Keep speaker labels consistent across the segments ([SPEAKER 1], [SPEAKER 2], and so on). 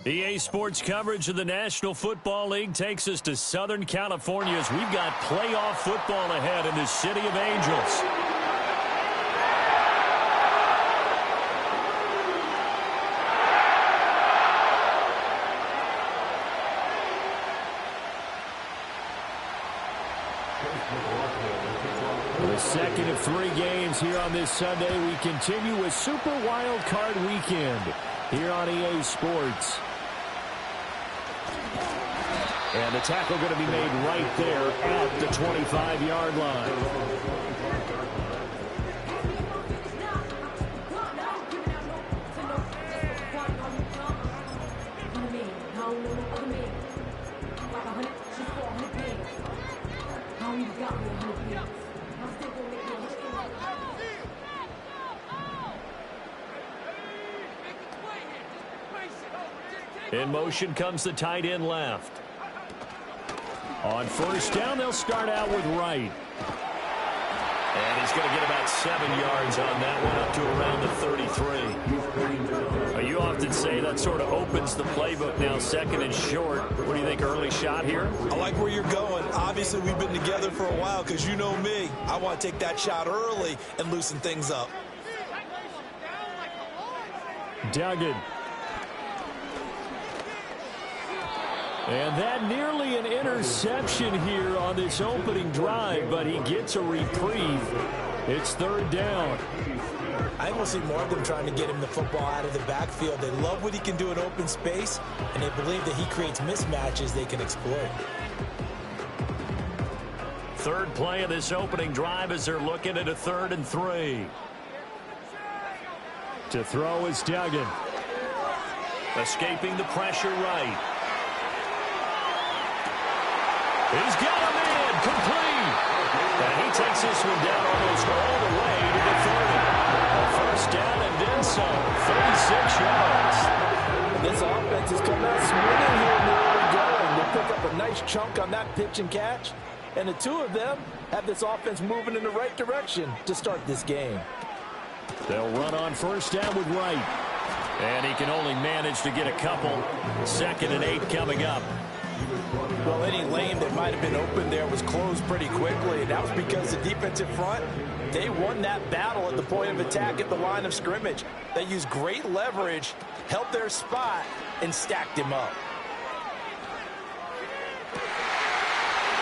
[SPEAKER 1] EA Sports coverage of the National Football League takes us to Southern California as we've got playoff football ahead in the City of Angels. The second of 3 games here on this Sunday. We continue with Super Wildcard Weekend here on EA Sports. And the tackle going to be made right there at the 25-yard line. In motion comes the tight end left. On first down, they'll start out with Wright. And he's going to get about 7 yards on that one, up to around the 33. You often say that sort of opens the playbook now, second and short. What do you think, early shot here?
[SPEAKER 2] I like where you're going. Obviously, we've been together for a while because you know me. I want to take that shot early and loosen things up.
[SPEAKER 1] Duggan. And that nearly an interception here on this opening drive, but he gets a reprieve. It's third down.
[SPEAKER 2] I think we'll see more of them trying to get him the football out of the backfield. They love what he can do in open space, and they believe that he creates mismatches they can exploit.
[SPEAKER 1] Third play of this opening drive as they're looking at a 3rd and 3. To throw is Duggan. Escaping the pressure right. He's got him in, complete. And he takes this one down almost all the way to the 30. A first down and then some, 36 yards.
[SPEAKER 3] This offense is coming out swinging here in the early going. They pick up a nice chunk on that pitch and catch. And the two of them have this offense moving in the right direction to start this game.
[SPEAKER 1] They'll run on first down with Wright. And he can only manage to get a couple. 2nd and 8 coming up.
[SPEAKER 3] Well, any lane that might have been open there was closed pretty quickly, and that was because the defensive front, they won that battle at the point of attack at the line of scrimmage. They used great leverage, held their spot, and stacked him up.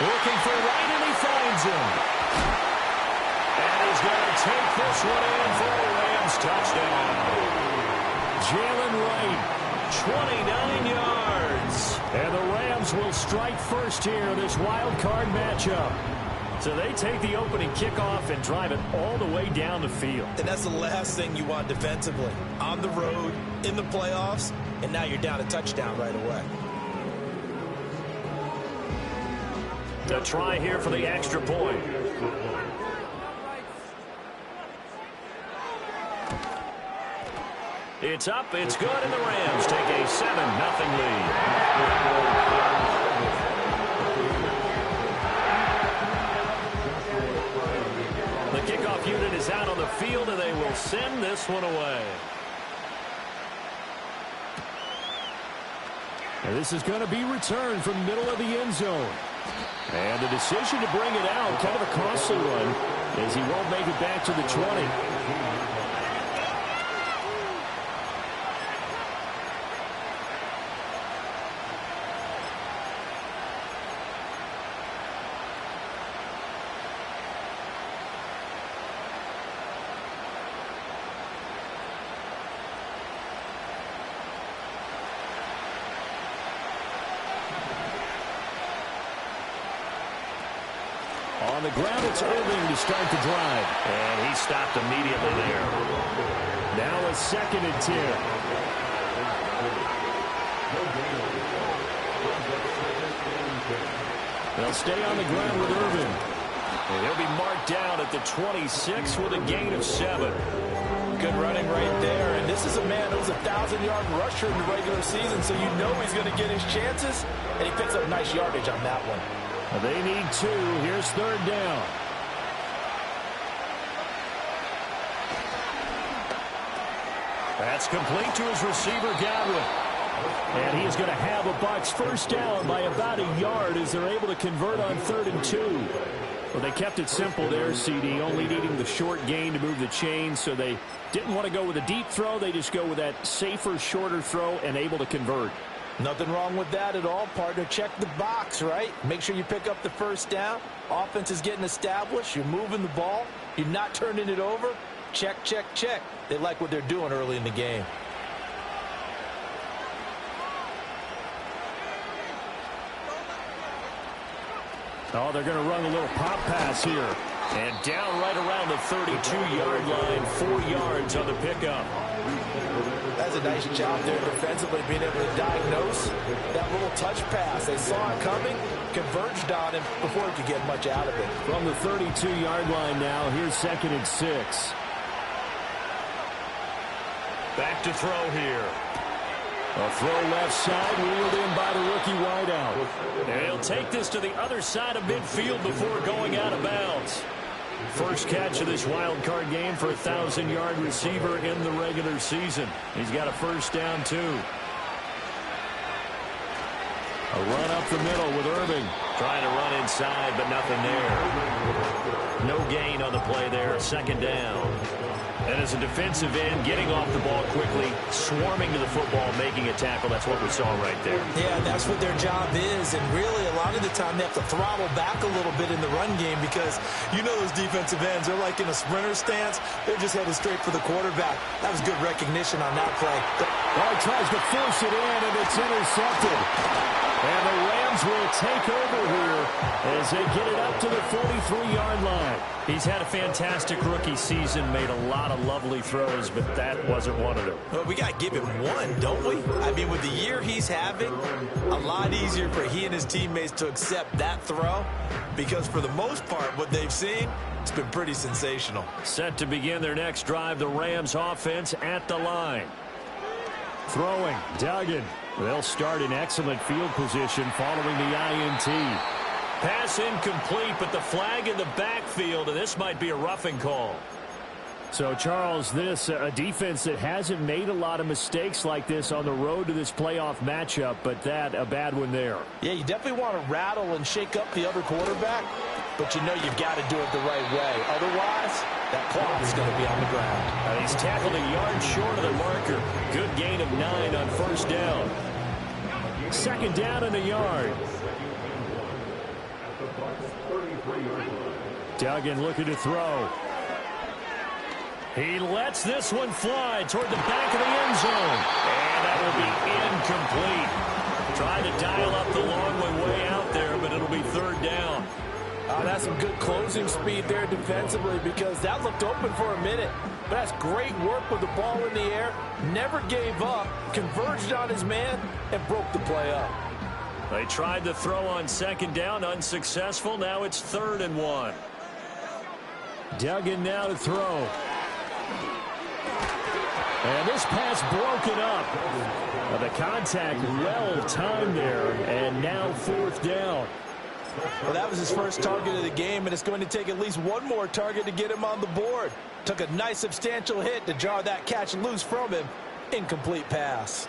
[SPEAKER 1] Looking for Wright, and he finds him. And he's going to take this one in for a Rams touchdown. Jalen Wright, 29 yards. And the Rams will strike first here in this wild card matchup. So they take the opening kickoff and drive it all the way down the field.
[SPEAKER 2] And that's the last thing you want defensively. On the road, in the playoffs, and now you're down a touchdown right away.
[SPEAKER 1] The try here for the extra point. It's up, it's good, and the Rams take a 7-0 lead. The kickoff unit is out on the field, and they will send this one away. And this is going to be returned from middle of the end zone. And the decision to bring it out, kind of a costly one, as he won't make it back to the 20. On the ground, it's Irving to start the drive. And he stopped immediately there. Now a 2nd and 10. They'll stay on the ground with Irving. And he'll be marked down at the 26 with a gain of 7.
[SPEAKER 3] Good running right there. And this is a man who's a 1,000-yard rusher in the regular season, so you know he's going to get his chances. And he picks up nice yardage on that one.
[SPEAKER 1] They need 2. Here's 3rd down. That's complete to his receiver, Godwin. And he is going to have a Bucs first down by about a yard as they're able to convert on 3rd and 2. Well, they kept it simple there, CD, only needing the short gain to move the chain, so they didn't want to go with a deep throw. They just go with that safer, shorter throw and able to convert.
[SPEAKER 3] Nothing wrong with that at all, partner. Check the box, right? Make sure you pick up the first down. Offense is getting established. You're moving the ball. You're not turning it over. Check, check, check. They like what they're doing early in the game.
[SPEAKER 1] Oh, they're going to run a little pop pass here. And down right around the 32-yard line, 4 yards on the pickup.
[SPEAKER 3] That's a nice job there defensively, being able to diagnose that little touch pass. They saw it coming, converged on him before he could get much out of it.
[SPEAKER 1] From the 32-yard line now, here's 2nd and 6. Back to throw here. A throw left side, wheeled in by the rookie wideout. And he'll take this to the other side of midfield before going out of bounds. First catch of this wild card game for a 1,000-yard receiver in the regular season. He's got a first down, too. A run up the middle with Irving. Trying to run inside, but nothing there. No gain on the play there, 2nd down. And as a defensive end, getting off the ball quickly, swarming to the football, making a tackle. That's what we saw right there.
[SPEAKER 2] Yeah, that's what their job is. And really, a lot of the time, they have to throttle back a little bit in the run game because you know those defensive ends, they're like in a sprinter stance. They're just headed straight for the quarterback. That was good recognition on that play.
[SPEAKER 1] He tries to force it in, and it's intercepted. And the Rams will take over here as they get it up to the 43-yard line. He's had a fantastic rookie season, made a lot of lovely throws, but that wasn't one of them.
[SPEAKER 2] Well, we got to give him one, don't we? I mean, with the year he's having, a lot easier for he and his teammates to accept that throw because for the most part, what they've seen, it's been pretty sensational.
[SPEAKER 1] Set to begin their next drive, the Rams offense at the line. Throwing, Duggan. They'll start in excellent field position following the INT. Pass incomplete, but the flag in the backfield, and this might be a roughing call. So, Charles, this a defense that hasn't made a lot of mistakes like this on the road to this playoff matchup, but that a bad one there.
[SPEAKER 3] Yeah, you definitely want to rattle and shake up the other quarterback, but you know you've got to do it the right way. Otherwise, that clock is going to be on the ground.
[SPEAKER 1] And he's tackled a yard short of the marker. Good gain of 9 on first down. 2nd down and a yard. Duggan looking to throw. He lets this one fly toward the back of the end zone. And that will be incomplete. Trying to dial up the long way out there, but it'll be 3rd down.
[SPEAKER 3] That's some good closing speed there defensively because that looked open for a minute. But that's great work with the ball in the air. Never gave up, converged on his man, and broke the play up.
[SPEAKER 1] They tried to throw on 2nd down, unsuccessful. Now it's 3rd and 1. Duggan now to throw. And this pass broken up. The contact well timed there, and now 4th down.
[SPEAKER 3] Well, that was his first target of the game, and it's going to take at least one more target to get him on the board. Took a nice substantial hit to jar that catch loose from him. Incomplete pass.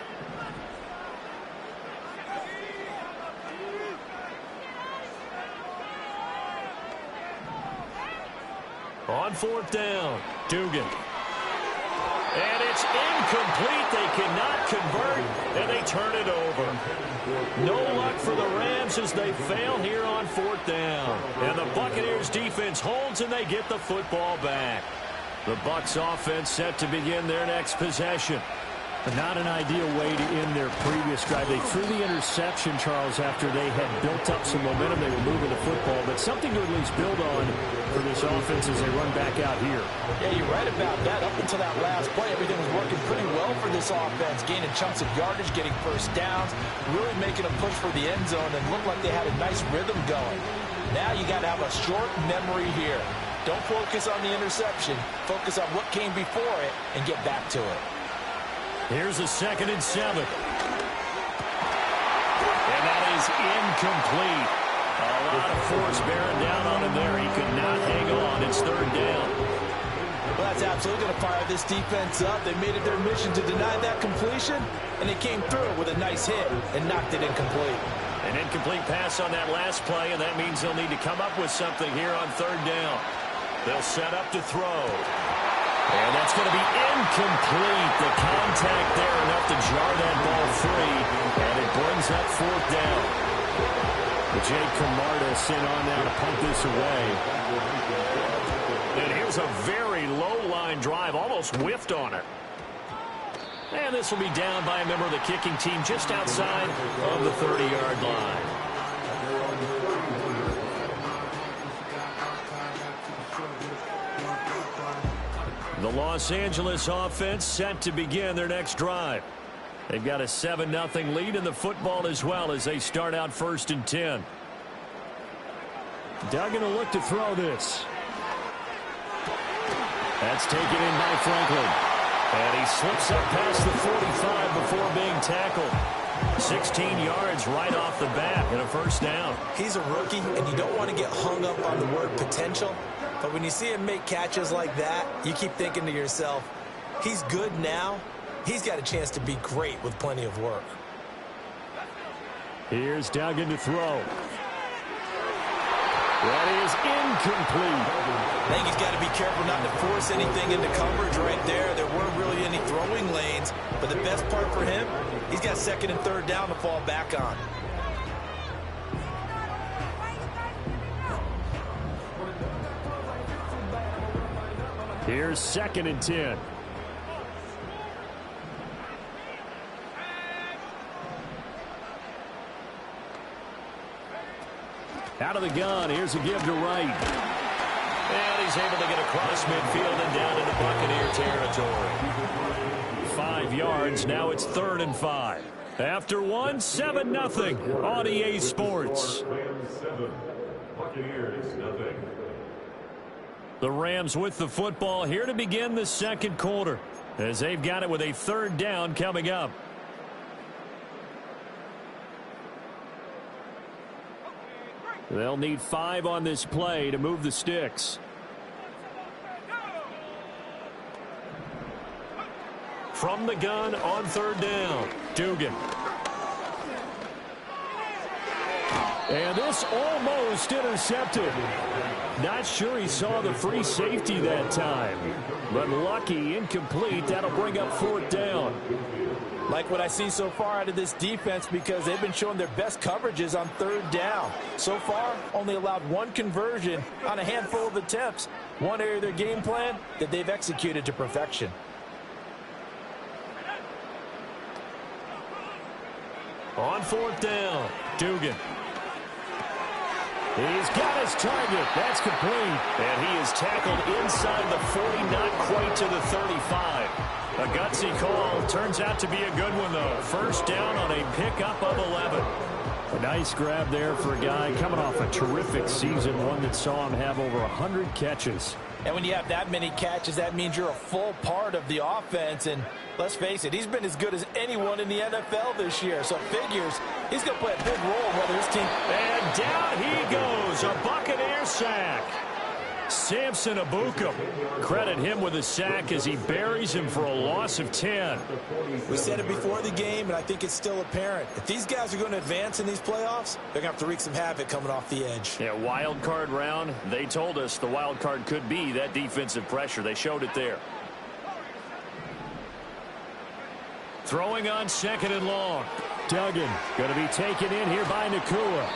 [SPEAKER 1] On 4th down, Dugan. And it's incomplete. They cannot convert, and they turn it over. No luck for the Rams as they fail here on 4th down. And the Buccaneers defense holds, and they get the football back. The Bucs offense set to begin their next possession. Not an ideal way to end their previous drive. They threw the interception, Charles, after they had built up some momentum. They were moving the football, but something to at least build on for this offense as they run back out here.
[SPEAKER 3] Yeah, you're right about that. Up until that last play, everything was working pretty well for this offense, gaining chunks of yardage, getting first downs, really making a push for the end zone, and looked like they had a nice rhythm going. Now you got to have a short memory here. Don't focus on the interception. Focus on what came before it and get back to it.
[SPEAKER 1] Here's a 2nd and 7. And that is incomplete. A lot of force bearing down on him there. He could not hang on. It's 3rd down.
[SPEAKER 3] Well, that's absolutely going to fire this defense up. They made it their mission to deny that completion, and they came through with a nice hit and knocked it incomplete.
[SPEAKER 1] An incomplete pass on that last play, and that means they'll need to come up with something here on third down. They'll set up to throw. And that's going to be incomplete. The contact there enough to jar that ball free, and it brings up fourth down. Jake Camardas in on now to punt this away. And here's a very low-line drive, almost whiffed on it. And this will be down by a member of the kicking team just outside of the 30-yard line. The Los Angeles offense set to begin their next drive. They've got a 7-0 lead in the football as well as they start out 1st and 10. Duggan will look to throw this. That's taken in by Franklin. And he slips up past the 45 before being tackled. 16 yards right off the bat and a first down.
[SPEAKER 3] He's a rookie, and you don't want to get hung up on the word potential. But when you see him make catches like that, you keep thinking to yourself, he's good now. He's got a chance to be great with plenty of work.
[SPEAKER 1] Here's Duggan to throw. That is incomplete.
[SPEAKER 3] I think he's got to be careful not to force anything into coverage right there. There weren't really any throwing lanes. But the best part for him, he's got 2nd and 3rd down to fall back on.
[SPEAKER 1] Here's 2nd and 10. Out of the gun, here's a give to Wright. And he's able to get across midfield and down into Buccaneer territory. 5 yards, now it's 3rd and 5. After one, 7-0 on EA Sports. The Rams with the football here to begin the second quarter as they've got it with a 3rd down coming up. They'll need 5 on this play to move the sticks. From the gun on 3rd down, Dugan. And this almost intercepted. Not sure he saw the free safety that time. But lucky, incomplete. That'll bring up 4th down.
[SPEAKER 3] Like what I see so far out of this defense because they've been showing their best coverages on 3rd down. So far, only allowed 1 conversion on a handful of attempts. One area of their game plan that they've executed to perfection.
[SPEAKER 1] On 4th down, Dugan. He's got his target. That's complete. And he is tackled inside the 40, not quite to the 35. A gutsy call. Turns out to be a good one, though. First down on a pickup of 11. A nice grab there for a guy coming off a terrific season, one that saw him have over 100 catches.
[SPEAKER 3] And when you have that many catches, that means you're a full part of the offense. And let's face it, he's been as good as anyone in the NFL this year. So it figures he's going to play a big role whether his team...
[SPEAKER 1] And down he goes. A Buccaneer sack. Samson Abukum. Credit him with a sack as he buries him for a loss of 10.
[SPEAKER 3] We said it before the game, and I think it's still apparent. If these guys are going to advance in these playoffs, they're going to have to wreak some havoc coming off the edge.
[SPEAKER 1] Yeah, wild card round. They told us the wild card could be that defensive pressure. They showed it there. Throwing on 2nd and long. Duggan going to be taken in here by Nakua.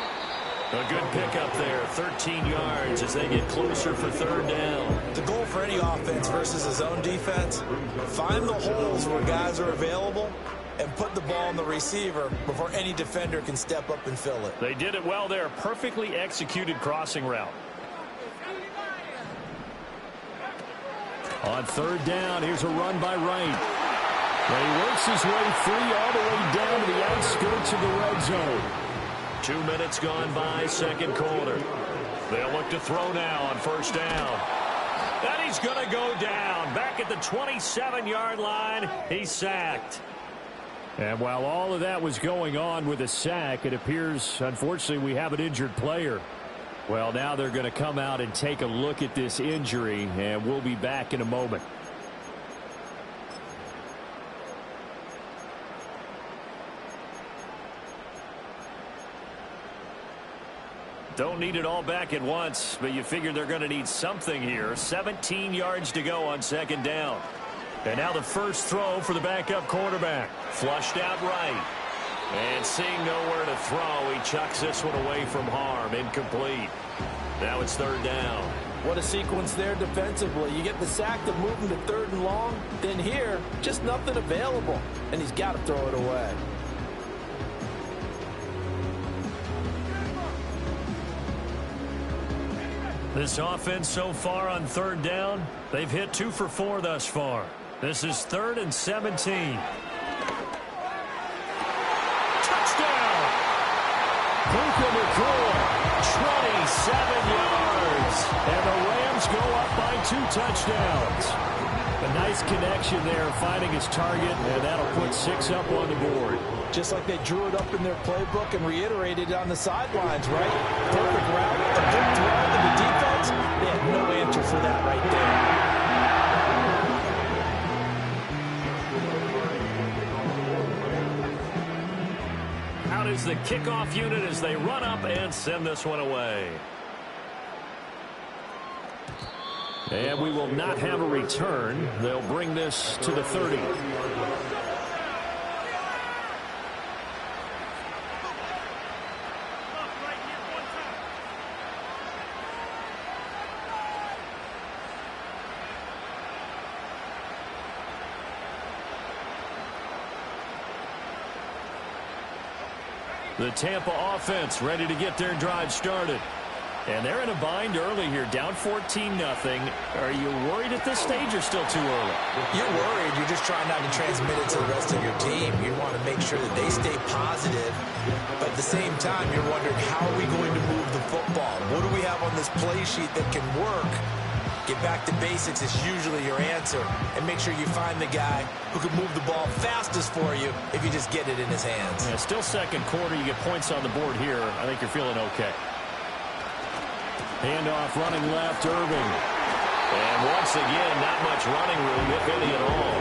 [SPEAKER 1] A good pickup there, 13 yards as they get closer for 3rd down.
[SPEAKER 3] The goal for any offense versus his own defense, find the holes where guys are available and put the ball on the receiver before any defender can step up and fill it.
[SPEAKER 1] They did it well there. Perfectly executed crossing route. On 3rd down, here's a run by Wright. And he works his way free all the way down to the outskirts of the red zone. 2 minutes gone by, second quarter. They'll look to throw now on 1st down. And he's going to go down. Back at the 27-yard line, he's sacked. And while all of that was going on with a sack, it appears, unfortunately, we have an injured player. Well, now they're going to come out and take a look at this injury, and we'll be back in a moment. Don't need it all back at once, but you figure they're going to need something here. 17 yards to go on second down. And now the first throw for the backup quarterback. Flushed out right. And seeing nowhere to throw, he chucks this one away from harm. Incomplete. Now it's third down.
[SPEAKER 3] What a sequence there defensively. You get the sack to move him to third and long. Then here, just nothing available. And he's got to throw it away.
[SPEAKER 1] This offense so far on third down, they've hit 2 for 4 thus far. This is 3rd and 17. Touchdown! Puka Nacua, 27 yards. And the Rams go up by 2 touchdowns. A nice connection there, finding his target, and that'll put 6 up on the board.
[SPEAKER 3] Just like they drew it up in their playbook and reiterated it on the sidelines, right? Perfect route, a good throw to the defense. They had no answer for that right
[SPEAKER 1] there. Out is the kickoff unit as they run up and send this one away. And we will not have a return. They'll bring this to the 30. The Tampa offense ready to get their drive started. And they're in a bind early here, down 14-0. Are you worried at this stage or still too early?
[SPEAKER 2] You're worried. You're just trying not to transmit it to the rest of your team. You want to make sure that they stay positive. But at the same time, you're wondering, how are we going to move the football? What do we have on this play sheet that can work? Get back to basics is usually your answer. And make sure you find the guy who can move the ball fastest for you if you just get it in his hands.
[SPEAKER 1] Yeah, still second quarter. You get points on the board here. I think you're feeling okay. Handoff running left, Irving. And once again, not much running room, if any at all.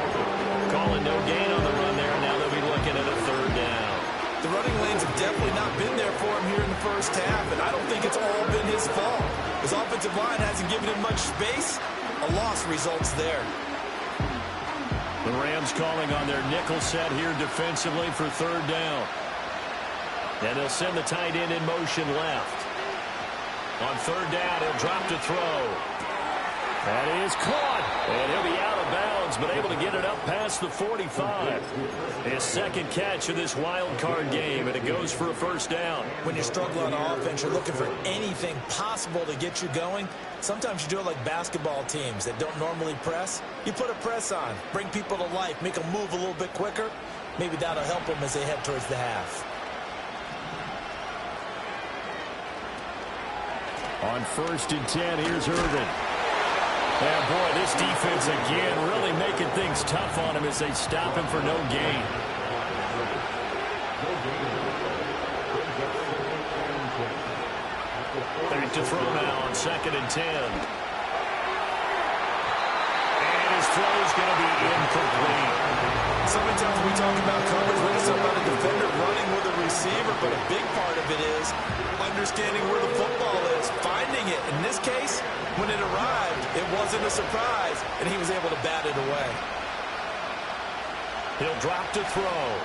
[SPEAKER 1] Calling no gain on the run there. Now they'll be looking at a third down.
[SPEAKER 3] The running lanes have definitely not been there for him here in the first half, and I don't think it's all been his fault. His offensive line hasn't given him much space. A loss results there.
[SPEAKER 1] The Rams calling on their nickel set here defensively for third down. And they'll send the tight end in motion left. On third down, he'll drop to throw. That is caught. And he'll be out of bounds, but able to get it up past the 45. His second catch of this wild card game, and it goes for a first down.
[SPEAKER 3] When you struggle on offense, you're looking for anything possible to get you going. Sometimes you do it like basketball teams that don't normally press. You put a press on, bring people to life, make them move a little bit quicker. Maybe that'll help them as they head towards the half.
[SPEAKER 1] On 1st and 10, here's Irvin. Yeah, boy, this defense again really making things tough on him as they stop him for no gain. Back to throw now on 2nd and 10. And his throw is going to be incomplete.
[SPEAKER 3] So many times we talk about coverage, we're just about a defender running with a receiver, but a big part of it is understanding where the football is, finding it. In this case, when it arrived, it wasn't a surprise, and he was able to bat it away.
[SPEAKER 1] He'll drop to throw.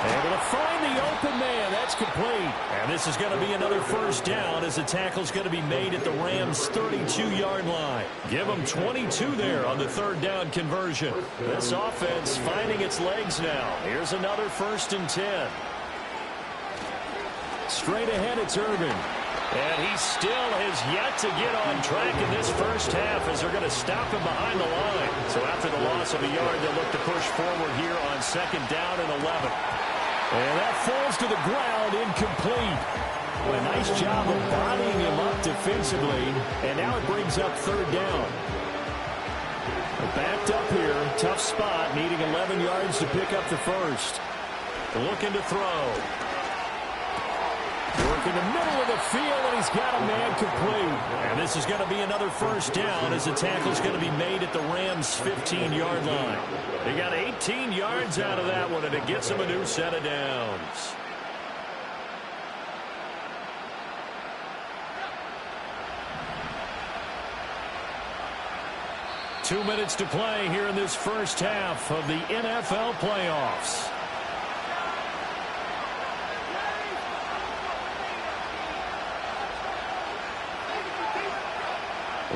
[SPEAKER 1] Able to find the open man. That's complete. And this is going to be another first down as the tackle's going to be made at the Rams' 32-yard line. Give them 22 there on the third down conversion. This offense finding its legs now. Here's another 1st and 10. Straight ahead, it's Irvin. And he still has yet to get on track in this first half as they're going to stop him behind the line. So after the loss of a yard, they'll look to push forward here on 2nd down and 11. And that falls to the ground, incomplete. Well, a nice job of bodying him up defensively. And now it brings up third down. Backed up here, tough spot, needing 11 yards to pick up the first. Looking to throw. look in the middle of the field, and he's got a man complete. And this is going to be another first down as the tackle's going to be made at the Rams' 15-yard line. They got 18 yards out of that one, and it gets them a new set of downs. Two minutes to play here in this first half of the NFL playoffs.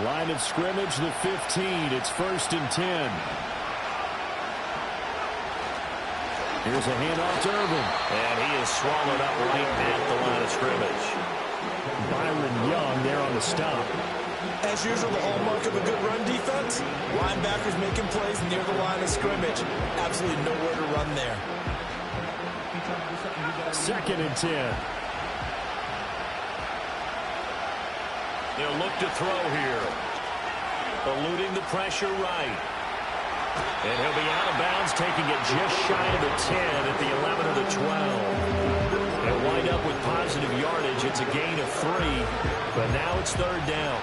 [SPEAKER 1] Line of scrimmage, the 15. It's 1st and 10. Here's a handoff to Irvin. And he is swallowed up right at the line of scrimmage. Byron Young there on the stop.
[SPEAKER 2] As usual, the hallmark of a good run defense, linebackers making plays near the line of scrimmage. Absolutely nowhere to run there.
[SPEAKER 1] 2nd and 10. They'll look to throw here. Eluding the pressure right. And he'll be out of bounds, taking it just shy of the 10 at the 11 of the 12. They'll wind up with positive yardage. It's a gain of 3, but now it's 3rd down.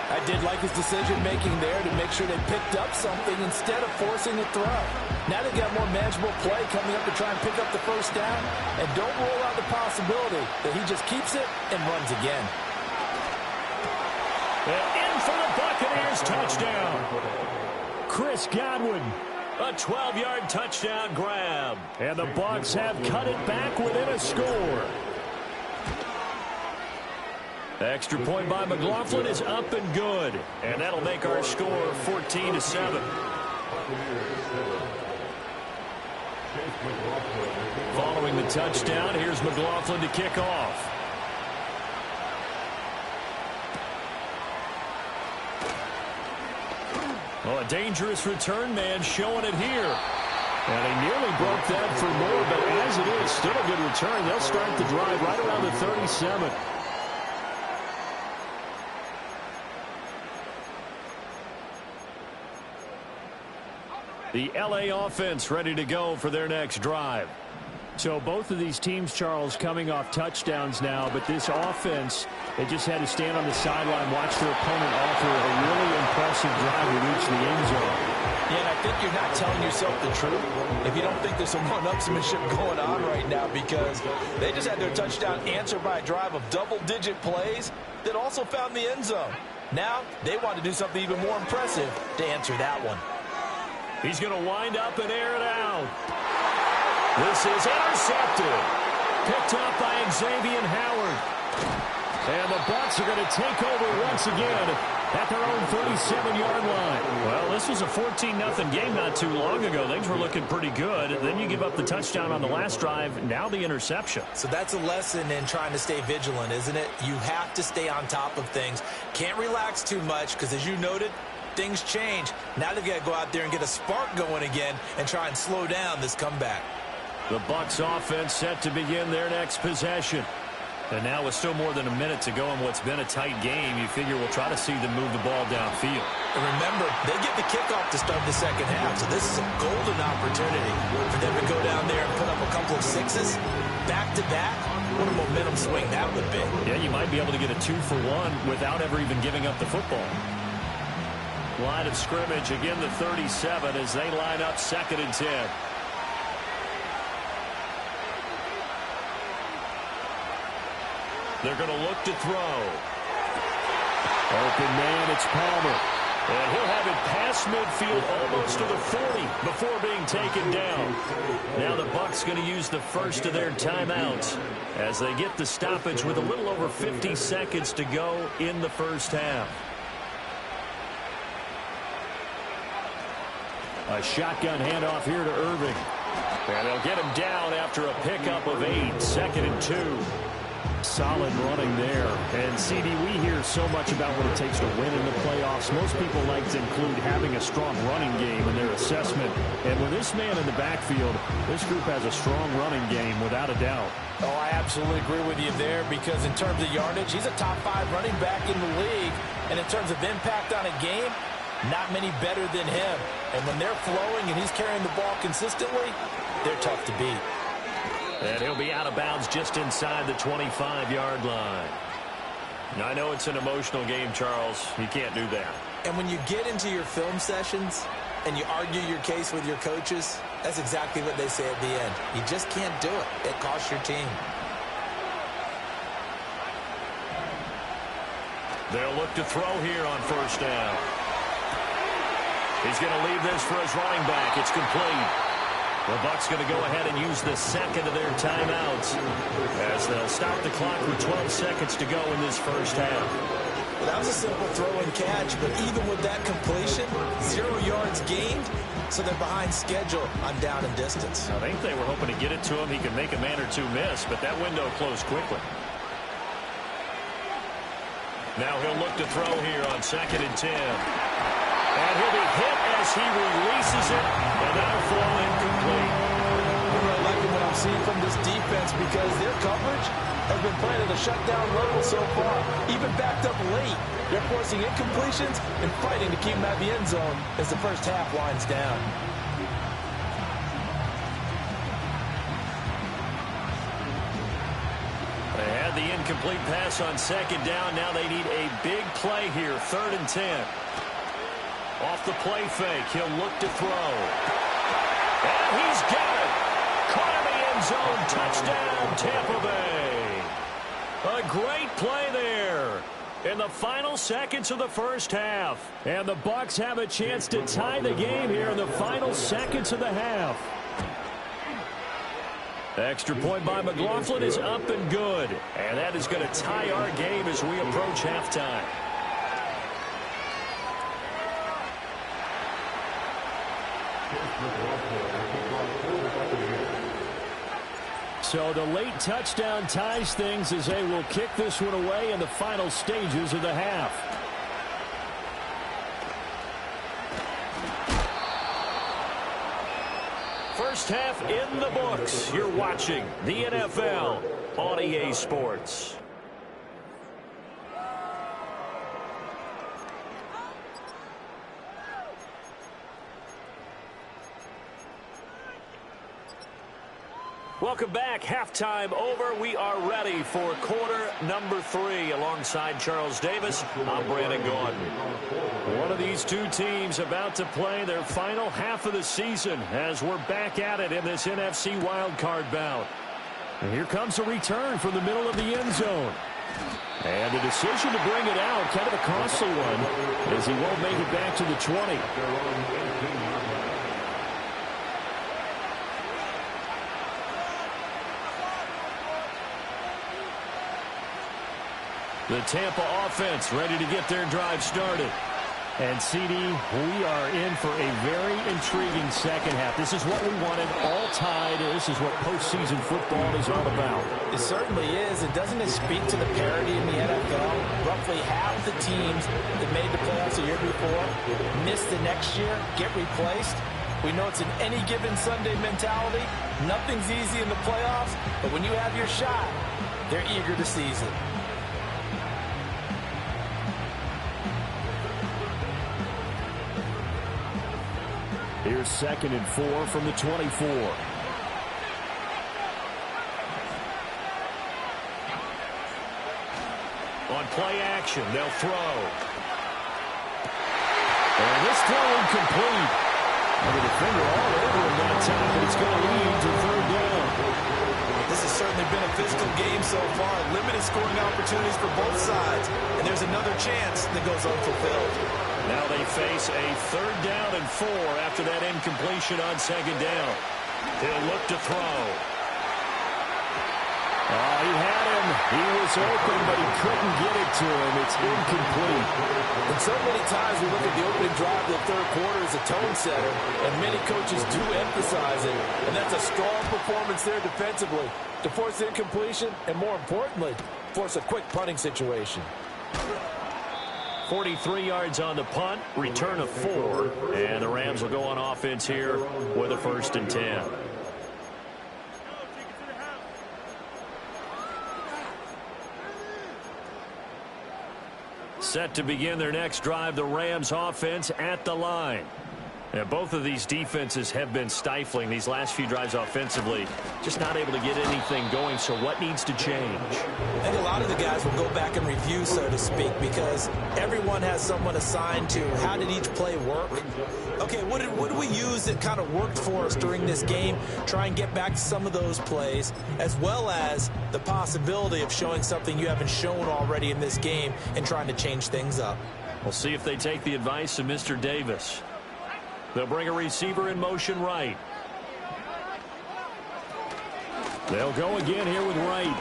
[SPEAKER 2] I did like his decision-making there to make sure they picked up something instead of forcing a throw. Now they've got more manageable play coming up to try and pick up the first down. And don't rule out the possibility that he just keeps it and runs again.
[SPEAKER 1] And in for the Buccaneers touchdown. Chris Godwin, a 12-yard touchdown grab. And the Bucs have cut it back within a score. The extra point by McLaughlin is up and good. And that'll make our score 14-7. Following the touchdown, here's McLaughlin to kick off. Oh, a dangerous return man showing it here. And he nearly broke that for more, but as it is, still a good return. They'll start the drive right around the 37. The LA offense ready to go for their next drive. So both of these teams, Charles, coming off touchdowns now, but this offense, they just had to stand on the sideline, watch their opponent offer a really impressive drive to reach the end zone.
[SPEAKER 2] Yeah, and I think you're not telling yourself the truth if you don't think there's some one-upsmanship going on right now, because they just had their touchdown answered by a drive of double-digit plays that also found the end zone. Now they want to do something even more impressive to answer that one.
[SPEAKER 1] He's going to wind up and air it out. This is intercepted. Picked up by Xavier Howard. And the Bucs are going to take over once again at their own 37-yard line. Well, this was a 14-0 game not too long ago. Things were looking pretty good. Then you give up the touchdown on the last drive. Now the interception.
[SPEAKER 2] So that's a lesson in trying to stay vigilant, isn't it? You have to stay on top of things. Can't relax too much because, as you noted, things change. Now they've got to go out there and get a spark going again and try and slow down this comeback.
[SPEAKER 1] The Bucs offense set to begin their next possession. And now with still more than a minute to go in what's been a tight game, you figure we'll try to see them move the ball downfield.
[SPEAKER 2] And remember, they get the kickoff to start the second half, so this is a golden opportunity for them to go down there and put up a couple of sixes back-to-back. What a momentum swing that would be.
[SPEAKER 1] Yeah, you might be able to get a 2-for-1 without ever even giving up the football. Line of scrimmage, again the 37 as they line up 2nd and 10. They're going to look to throw. Open man, it's Palmer. And he'll have it past midfield almost to the 40 before being taken down. Now the Bucs going to use the first of their timeouts as they get the stoppage with a little over 50 seconds to go in the first half. A shotgun handoff here to Irving. And they'll get him down after a pickup of 8. 2nd and 2. Solid running there. And, CD, we hear so much about what it takes to win in the playoffs. Most people like to include having a strong running game in their assessment. And with this man in the backfield, this group has a strong running game without a doubt.
[SPEAKER 2] Oh, I absolutely agree with you there, because in terms of yardage, he's a top 5 running back in the league. And in terms of impact on a game, not many better than him. And when they're flowing and he's carrying the ball consistently, they're tough to beat.
[SPEAKER 1] And he'll be out of bounds just inside the 25-yard line. Now, I know it's an emotional game, Charles. You can't do that.
[SPEAKER 2] And when you get into your film sessions and you argue your case with your coaches, that's exactly what they say at the end. You just can't do it. It costs your team.
[SPEAKER 1] They'll look to throw here on first down. He's going to leave this for his running back. It's complete. The Bucs going to go ahead and use the second of their timeouts as they'll stop the clock with 12 seconds to go in this first half.
[SPEAKER 2] Well, that was a simple throw and catch, but even with that completion, 0 yards gained, so they're behind schedule on down and distance.
[SPEAKER 1] I think they were hoping to get it to him. He could make a man or two miss, but that window closed quickly. Now he'll look to throw here on 2nd and 10. And he'll be hit as he releases it, and that'll fall incomplete.
[SPEAKER 3] I'm really liking what I'm seeing from this defense because their coverage has been playing at a shutdown level so far. Even backed up late, they're forcing incompletions and fighting to keep them at the end zone as the first half winds down.
[SPEAKER 1] They had the incomplete pass on 2nd down. Now they need a big play here, 3rd and 10. Off the play fake, he'll look to throw. And he's got it. Caught in the end zone. Touchdown, Tampa Bay. A great play there in the final seconds of the first half. And the Bucs have a chance to tie the game here in the final seconds of the half. The extra point by McLaughlin is up and good. And that is going to tie our game as we approach halftime. So the late touchdown ties things as they will kick this one away in the final stages of the half. First half in the books. You're watching the NFL on EA Sports. Welcome back. Halftime over. We are ready for quarter number 3. Alongside Charles Davis, I'm Brandon Gordon. One of these two teams about to play their final half of the season as we're back at it in this NFC Wildcard bout. And here comes a return from the middle of the end zone. And the decision to bring it out, kind of a costly one, as he won't make it back to the 20. The Tampa offense ready to get their drive started. And, CD, we are in for a very intriguing second half. This is what we wanted, all tied. This is what postseason football is all about.
[SPEAKER 2] It certainly is. And doesn't it speak to the parity in the NFL? Roughly half the teams that made the playoffs the year before miss the next year, get replaced. We know it's an any given Sunday mentality. Nothing's easy in the playoffs, but when you have your shot, they're eager to seize it.
[SPEAKER 1] Here's 2nd and 4 from the 24. On play action, they'll throw. And this throw incomplete. And the defender all over him that time, but it's going to lead to 3rd down.
[SPEAKER 2] This has certainly been a physical game so far. Limited scoring opportunities for both sides. And there's another chance that goes unfulfilled.
[SPEAKER 1] Now they face a 3rd down and 4 after that incompletion on 2nd down. He'll look to throw. Oh, he had him. He was open, but he couldn't get it to him. It's incomplete.
[SPEAKER 3] And so many times we look at the opening drive of the third quarter as a tone setter, and many coaches do emphasize it. And that's a strong performance there defensively to force incompletion and, more importantly, force a quick punting situation.
[SPEAKER 1] 43 yards on the punt, return of 4, and the Rams will go on offense here with a 1st and 10. Set to begin their next drive, the Rams offense at the line. Yeah, both of these defenses have been stifling these last few drives offensively. Just not able to get anything going, so what needs to change?
[SPEAKER 2] I think a lot of the guys will go back and review, so to speak, because everyone has someone assigned to how did each play work. Okay, what did we use that kind of worked for us during this game? Try and get back to some of those plays, as well as the possibility of showing something you haven't shown already in this game and trying to change things up.
[SPEAKER 1] We'll see if they take the advice of Mr. Davis. They'll bring a receiver in motion right. They'll go again here with Wright.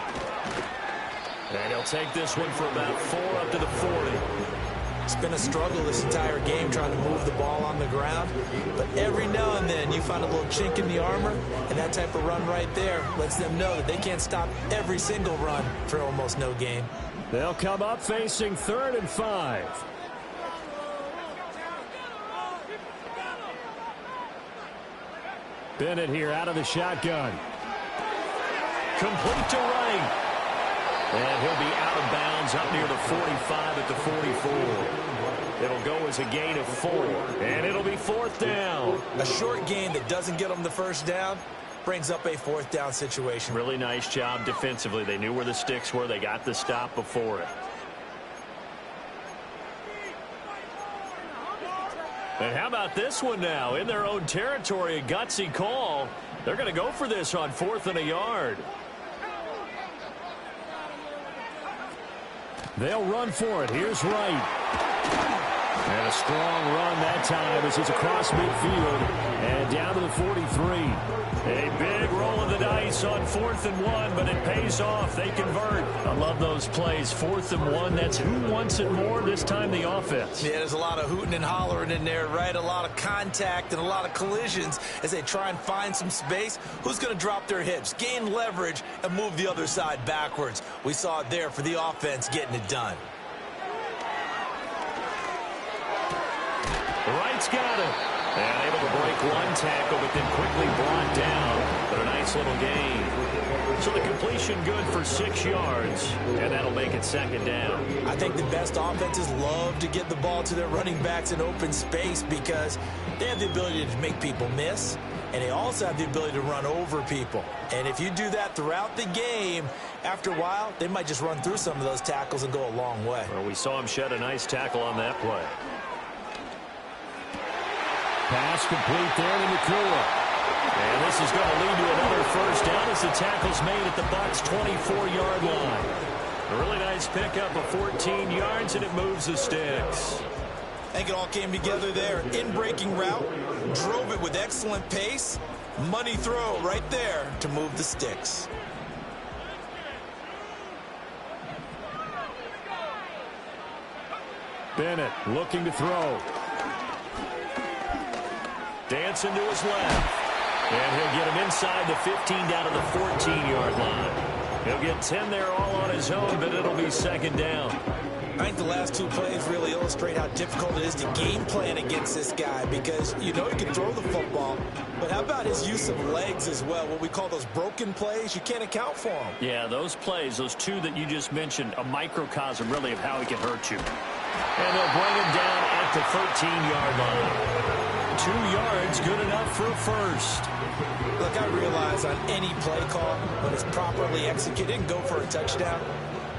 [SPEAKER 1] And he'll take this one for about 4 up to the 40.
[SPEAKER 2] It's been a struggle this entire game trying to move the ball on the ground. But every now and then you find a little chink in the armor, and that type of run right there lets them know that they can't stop every single run for almost no gain.
[SPEAKER 1] They'll come up facing 3rd and 5. Bennett here out of the shotgun. Complete to Wright. And he'll be out of bounds up near the 45 at the 44. It'll go as a gain of 4. And it'll be 4th down.
[SPEAKER 2] A short gain that doesn't get them the first down brings up a 4th down situation.
[SPEAKER 1] Really nice job defensively. They knew where the sticks were. They got the stop before it. And how about this one now? In their own territory, a gutsy call. They're going to go for this on 4th and a yard. They'll run for it. Here's Wright. And a strong run that time as he's across midfield and down to the 43. A big roll of the dice on 4th and 1, but it pays off. They convert. I love those plays. 4th and 1. That's who wants it more, this time the offense.
[SPEAKER 2] Yeah, there's a lot of hooting and hollering in there, right? A lot of contact and a lot of collisions as they try and find some space. Who's going to drop their hips, gain leverage, and move the other side backwards? We saw it there for the offense getting it done.
[SPEAKER 1] Wright's got it. And able to break one tackle, but then quickly brought down. But a nice little gain. So the completion good for 6 yards, and that'll make it 2nd down.
[SPEAKER 2] I think the best offenses love to get the ball to their running backs in open space because they have the ability to make people miss, and they also have the ability to run over people. And if you do that throughout the game, after a while, they might just run through some of those tackles and go a long way.
[SPEAKER 1] Well, we saw him shed a nice tackle on that play. Pass complete there to McClure. And this is going to lead to another 1st down as the tackle's made at the Bucs' 24-yard line. A really nice pickup of 14 yards, and it moves the sticks.
[SPEAKER 2] I think it all came together there. In-breaking route, drove it with excellent pace. Money throw right there to move the sticks.
[SPEAKER 1] Bennett looking to throw. Dancing to his left. And he'll get him inside the 15 down to the 14-yard line. He'll get 10 there all on his own, but it'll be 2nd down.
[SPEAKER 2] I think the last 2 plays really illustrate how difficult it is to game plan against this guy because you know he can throw the football, but how about his use of legs as well? What we call those broken plays, you can't account for them.
[SPEAKER 1] Yeah, those plays, those 2 that you just mentioned, a microcosm really of how he can hurt you. And they'll bring him down at the 13-yard line. 2 yards, good enough for a 1st.
[SPEAKER 2] Look, I realize on any play call, when it's properly executed, and go for a touchdown.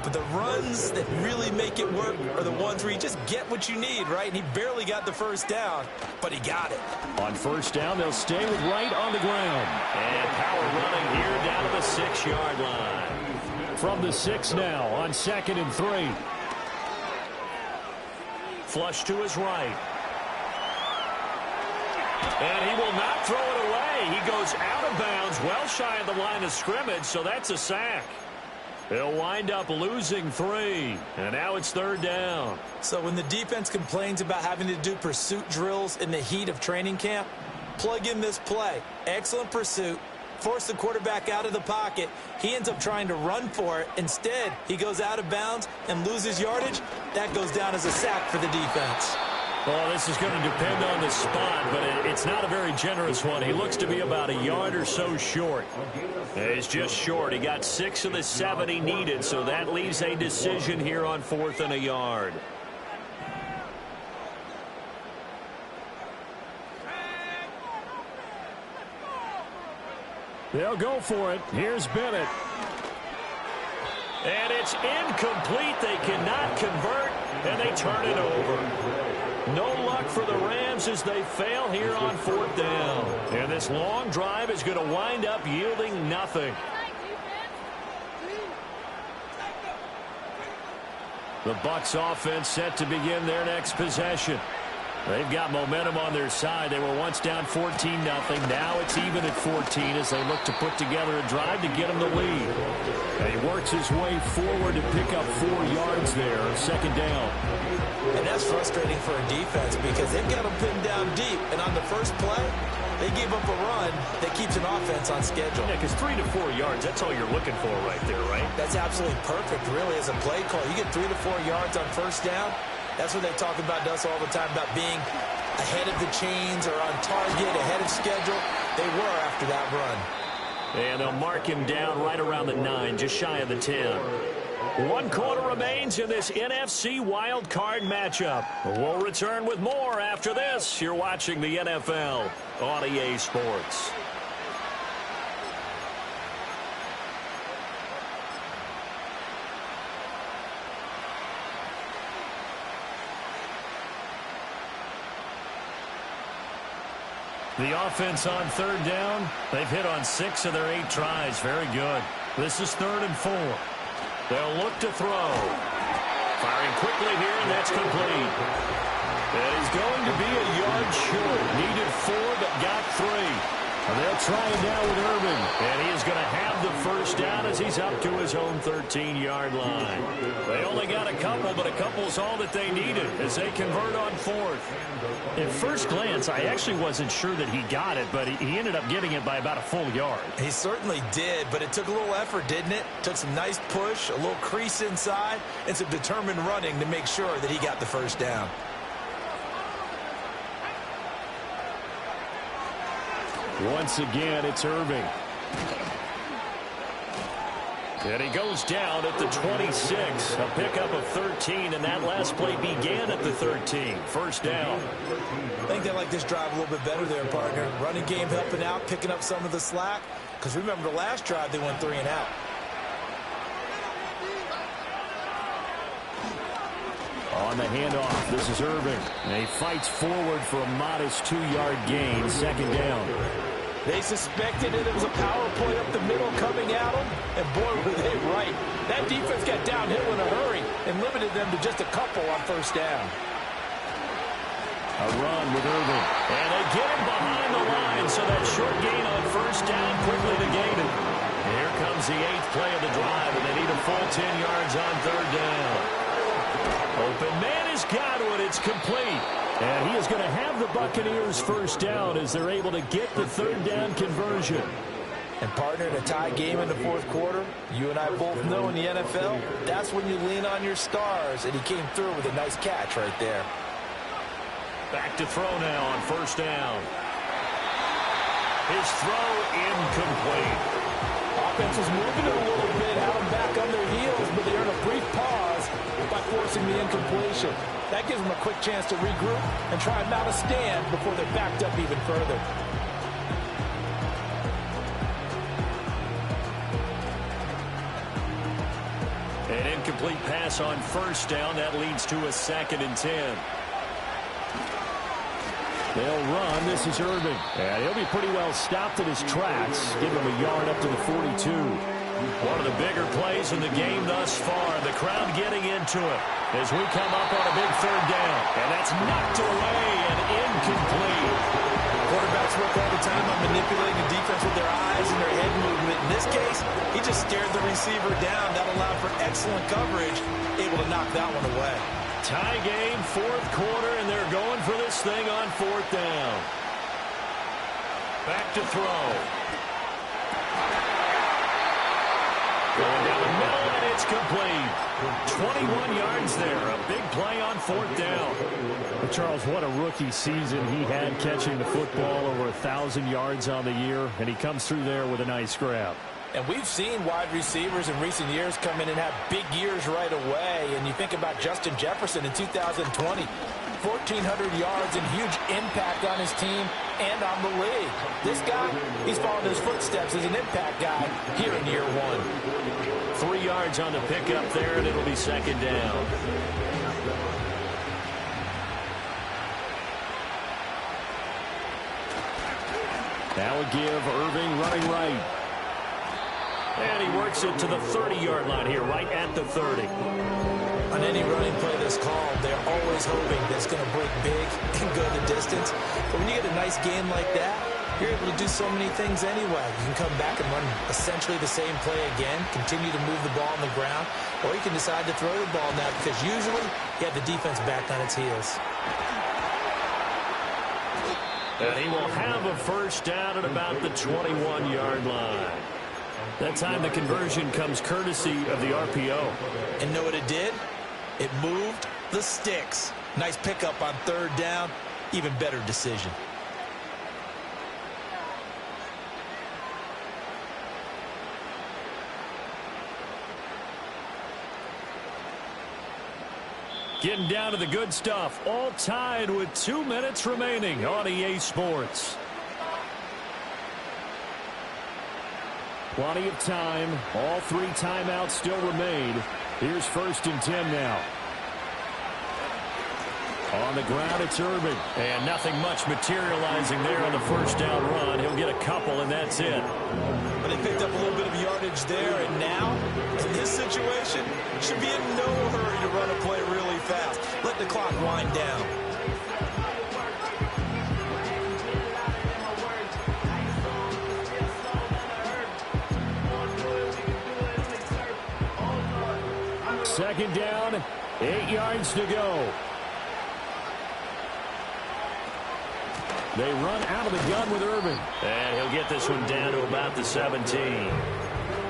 [SPEAKER 2] But the runs that really make it work are the ones where you just get what you need, right? And he barely got the 1st down, but he got it.
[SPEAKER 1] On 1st down, they'll stay with Wright on the ground. And power running here down to the 6-yard line. From the 6 now on 2nd and 3. Flush to his right. And he will not throw it away. He goes out of bounds, well shy of the line of scrimmage, so that's a sack. He'll wind up losing 3, and now it's 3rd down.
[SPEAKER 2] So when the defense complains about having to do pursuit drills in the heat of training camp, plug in this play. Excellent pursuit. Force the quarterback out of the pocket. He ends up trying to run for it. Instead, he goes out of bounds and loses yardage. That goes down as a sack for the defense.
[SPEAKER 1] Well, this is going to depend on the spot, but it's not a very generous one. He looks to be about a yard or so short. He's just short. He got 6 of the 7 he needed, so that leaves a decision here on 4th and a yard. They'll go for it. Here's Bennett. And it's incomplete. They cannot convert, and they turn it over. No luck for the Rams as they fail here on 4th down. And this long drive is going to wind up yielding nothing. The Bucs offense set to begin their next possession. They've got momentum on their side. They were once down 14-0. Now it's even at 14 as they look to put together a drive to get them the lead. And he works his way forward to pick up 4 yards there, 2nd down.
[SPEAKER 2] And that's frustrating for a defense because they've got them pinned down deep. And on the first play, they gave up a run that keeps an offense on schedule.
[SPEAKER 1] Yeah, because 3 to 4 yards, that's all you're looking for right there, right?
[SPEAKER 2] That's absolutely perfect, really, as a play call. You get 3 to 4 yards on 1st down. That's what they talk about us all the time, about being ahead of the chains or on target, ahead of schedule. They were after that run.
[SPEAKER 1] And they'll mark him down right around the 9, just shy of the 10. 1 quarter remains in this NFC Wildcard matchup. We'll return with more after this. You're watching the NFL on EA Sports. The offense on 3rd down. They've hit on 6 of their 8 tries. Very good. This is 3rd and 4. They'll look to throw. Firing quickly here, and that's complete. That is going to be a yard short. Needed 4, but got 3. And they'll try it now with Irvin. And he is going to have the 1st down as he's up to his own 13-yard line. They only got a couple, but a couple's all that they needed as they convert on 4th. At first glance, I actually wasn't sure that he got it, but he ended up getting it by about a full yard.
[SPEAKER 2] He certainly did, but it took a little effort, didn't it? Took some nice push, a little crease inside, and some determined running to make sure that he got the 1st down.
[SPEAKER 1] Once again, it's Irving. And he goes down at the 26. A pickup of 13, and that last play began at the 13. 1st down.
[SPEAKER 2] I think they like this drive a little bit better there, partner. Running game helping out, picking up some of the slack. Because remember, the last drive, they went 3 and out.
[SPEAKER 1] On the handoff, this is Irving. And he fights forward for a modest 2-yard gain. 2nd down.
[SPEAKER 2] They suspected it was a power play up the middle coming at them, and boy, were they right. That defense got downhill in a hurry and limited them to just a couple on 1st down.
[SPEAKER 1] A run with Irving. And they get him behind the line, so that short gain on 1st down quickly negated. Here comes the 8th play of the drive, and they need a full 10 yards on 3rd down. Open man has got one. It's complete. And he is going to have the Buccaneers 1st down as they're able to get the 3rd down conversion.
[SPEAKER 2] And partner, in a tie game in the 4th quarter, you and I both know in the NFL, that's when you lean on your stars. And he came through with a nice catch right there.
[SPEAKER 1] Back to throw now on 1st down. His throw incomplete.
[SPEAKER 2] Offense was moving it a little bit, had them back on their heels, but they earned a brief pause by forcing the incompletion. That gives them a quick chance to regroup and try and mount a stand before they're backed up even further.
[SPEAKER 1] An incomplete pass on 1st down. That leads to a 2nd and 10. They'll run. This is Irving. And he'll be pretty well stopped in his tracks. Give him a yard up to the 42. One of the bigger plays in the game thus far. The crowd getting into it as we come up on a big 3rd down. And that's knocked away and incomplete.
[SPEAKER 2] Quarterbacks work all the time on manipulating the defense with their eyes and their head movement. In this case, he just stared the receiver down. That allowed for excellent coverage, able to knock that one away.
[SPEAKER 1] Tie game, 4th quarter, and they're going for this thing on 4th down. Back to throw. Going down the middle, and it's complete. 21 yards there. A big play on 4th down. Well, Charles, what a rookie season he had catching the football, over 1,000 yards on the year, and he comes through there with a nice grab.
[SPEAKER 2] And we've seen wide receivers in recent years come in and have big years right away. And you think about Justin Jefferson in 2020.
[SPEAKER 3] 1,400 yards and huge impact on his team and on the league. This guy, he's following his footsteps as an impact guy here in year one.
[SPEAKER 1] 3 yards on the pickup there, and it'll be second down. Now a give, Irving running right. And he works it to the 30-yard line here, right at the 30.
[SPEAKER 2] On any running play that's called, they're always hoping that it's going to break big and go the distance. But when you get a nice game like that, you're able to do so many things anyway. You can come back and run essentially the same play again, continue to move the ball on the ground, or you can decide to throw the ball now because usually you have the defense back on its heels.
[SPEAKER 1] And he will have a first down at about the 21-yard line. That time the conversion comes courtesy of the RPO.
[SPEAKER 2] And know what it did? It moved the sticks. Nice pickup on third down. Even better decision.
[SPEAKER 1] Getting down to the good stuff. All tied with 2 minutes remaining on EA Sports. Plenty of time. All 3 timeouts still remain. Here's 1st and 10 now. On the ground, it's Irving. And nothing much materializing there on the first down run. He'll get a couple, and that's it.
[SPEAKER 2] But they picked up a little bit of yardage there, and now, in this situation, should be in no hurry to run a play really fast. Let the clock wind down.
[SPEAKER 1] Second down, 8 yards to go. They run out of the gun with Irving. And he'll get this one down to about the 17.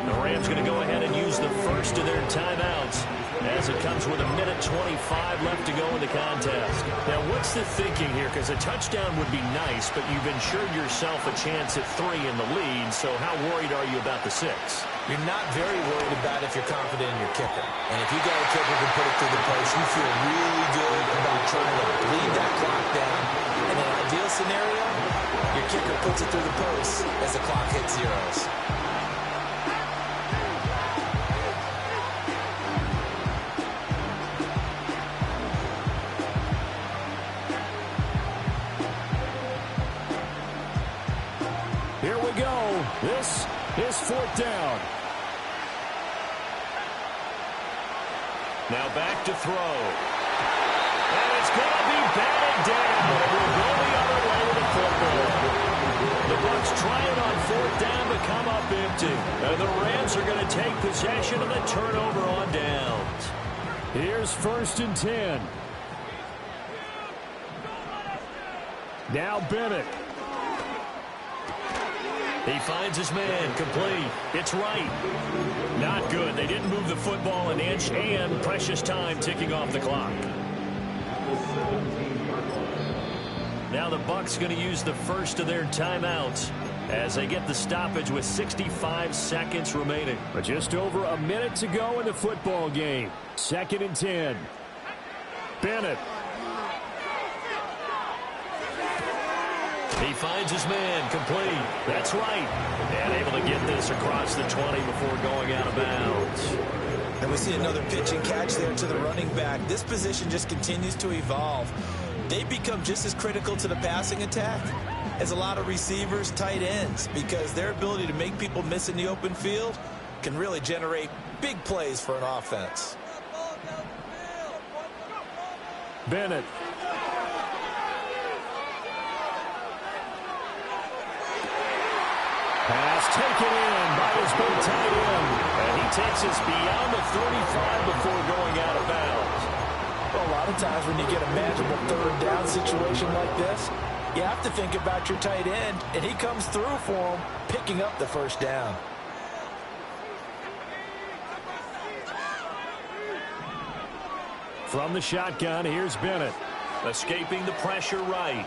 [SPEAKER 1] The Rams going to go ahead and use the first of their timeouts as it comes with 1:25 left to go in the contest. Now, what's the thinking here? Because a touchdown would be nice, but you've ensured yourself a chance at 3 in the lead, so how worried are you about the 6?
[SPEAKER 2] You're not very worried about if you're confident in your kicker. And if you got a kicker who can put it through the post, you feel really good about trying to bleed that clock down. In an ideal scenario, your kicker puts it through the post as the clock hits zeros.
[SPEAKER 1] Here we go. This is 4th down. Now back to throw. And it's going to be batted down. It will go the other way with the football. The Bucs trying on 4th down to come up empty. And the Rams are going to take possession of the turnover on downs. Here's 1st and 10. Now Bennett. He finds his man, complete. It's right. Not good. They didn't move the football an inch, and precious time ticking off the clock. Now the Bucs going to use the first of their timeouts as they get the stoppage with 65 seconds remaining. But just over a minute to go in the football game. 2nd and 10. Bennett. He finds his man, complete. That's right. And able to get this across the 20 before going out of bounds.
[SPEAKER 2] And we see another pitch and catch there to the running back. This position just continues to evolve. They become just as critical to the passing attack as a lot of receivers, tight ends, because their ability to make people miss in the open field can really generate big plays for an offense.
[SPEAKER 1] Bennett. Pass taken in by his big tight end. And he takes us beyond the 35 before going out of bounds.
[SPEAKER 3] Well, a lot of times when you get a manageable 3rd down situation like this, you have to think about your tight end, and he comes through for him, picking up the 1st down.
[SPEAKER 1] From the shotgun, here's Bennett. Escaping the pressure right.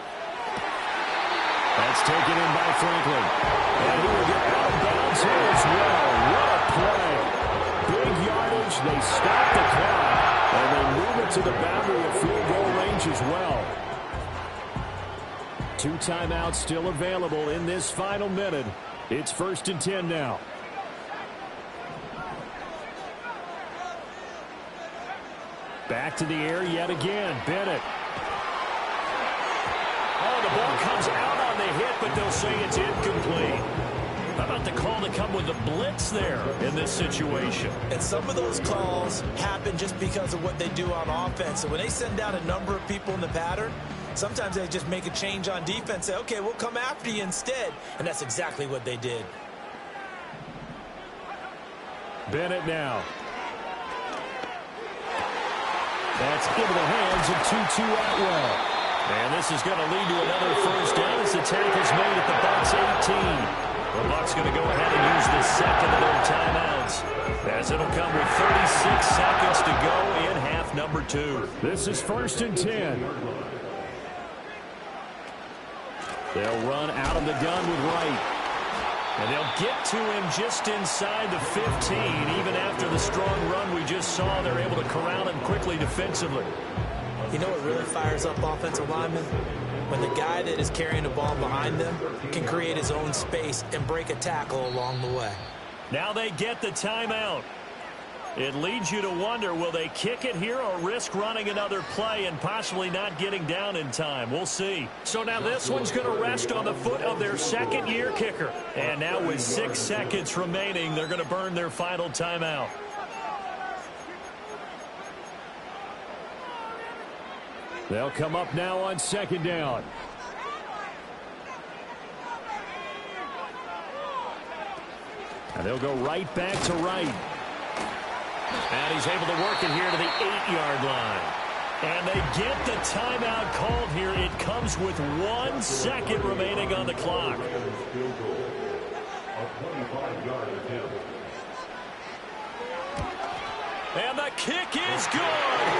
[SPEAKER 1] That's taken in by Franklin. And he will get out of bounds here as well. What a play. Big yardage. They stop the clock. And they move it to the boundary of field goal range as well. 2 timeouts still available in this final minute. It's 1st and 10 now. Back to the air yet again. Bennett. Oh, the ball comes out on the hit, but they'll say it's incomplete. How about the call to come with the blitz there in this situation?
[SPEAKER 2] And some of those calls happen just because of what they do on offense. So when they send out a number of people in the pattern, sometimes they just make a change on defense, say, okay, we'll come after you instead. And that's exactly what they did.
[SPEAKER 1] Bennett now. That's into the hands of Tutu Atwell. And this is going to lead to another first down as the tackle's made at the Bucs 18. The Bucs going to go ahead and use the second of their timeouts, as it'll come with 36 seconds to go in half number 2. This is 1st and 10. They'll run out of the gun with Wright. And they'll get to him just inside the 15. Even after the strong run we just saw, they're able to corral him quickly defensively.
[SPEAKER 2] You know what really fires up offensive linemen? When the guy that is carrying the ball behind them can create his own space and break a tackle along the way.
[SPEAKER 1] Now they get the timeout. It leads you to wonder, will they kick it here or risk running another play and possibly not getting down in time? We'll see. So now this one's going to rest on the foot of their second-year kicker. And now with 6 seconds remaining, they're going to burn their final timeout. They'll come up now on 2nd down. And they'll go right back to Wright. And he's able to work it here to the 8-yard line. And they get the timeout called here. It comes with 1 second remaining on the clock. And the kick is good.